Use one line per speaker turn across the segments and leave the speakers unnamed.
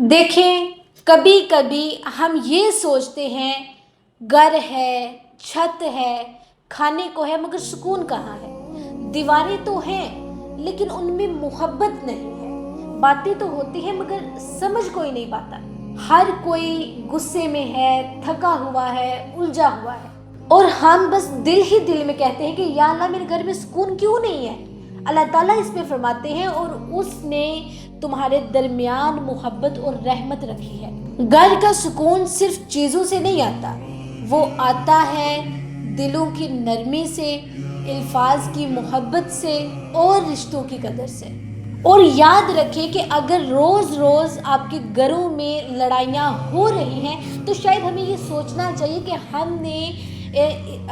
देखें, कभी कभी हम ये सोचते हैं घर है, छत है, खाने को है, मगर सुकून कहाँ है। दीवारें तो हैं लेकिन उनमें मोहब्बत नहीं है। बातें तो होती हैं मगर समझ कोई नहीं पाता। हर कोई गुस्से में है, थका हुआ है, उलझा हुआ है, और हम बस दिल ही दिल में कहते हैं कि या अल्लाह मेरे घर में सुकून क्यों नहीं है। अल्लाह ताला इस पे फरमाते हैं और उसने तुम्हारे दरमियान मोहब्बत और रहमत रखी है। घर का सुकून सिर्फ चीज़ों से नहीं आता, वो आता है दिलों की नरमी से, अल्फाज की मोहब्बत से और रिश्तों की कदर से। और याद रखें कि अगर रोज़ रोज़ आपके घरों में लड़ाइयाँ हो रही हैं तो शायद हमें ये सोचना चाहिए कि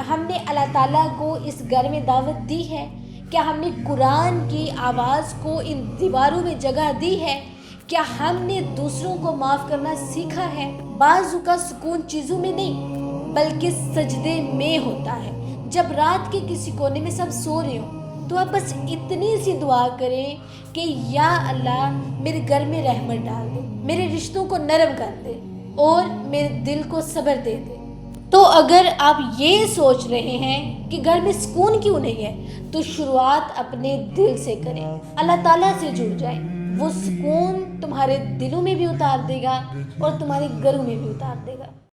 हमने अल्लाह ताला को इस घर में दावत दी है। क्या हमने कुरान की आवाज़ को इन दीवारों में जगह दी है? क्या हमने दूसरों को माफ़ करना सीखा है? बाज़ू का सुकून चीज़ों में नहीं बल्कि सजदे में होता है। जब रात के किसी कोने में सब सो रहे हो तो आप बस इतनी सी दुआ करें कि या अल्लाह मेरे घर में रहमत डाल दे, मेरे रिश्तों को नरम कर दे और मेरे दिल को सब्र दे दे। तो अगर आप ये सोच रहे हैं कि घर में सुकून क्यों नहीं है तो शुरुआत अपने दिल से करें, अल्लाह ताला से जुड़ जाएं। वो सुकून तुम्हारे दिलों में भी उतार देगा और तुम्हारे घरों में भी उतार देगा।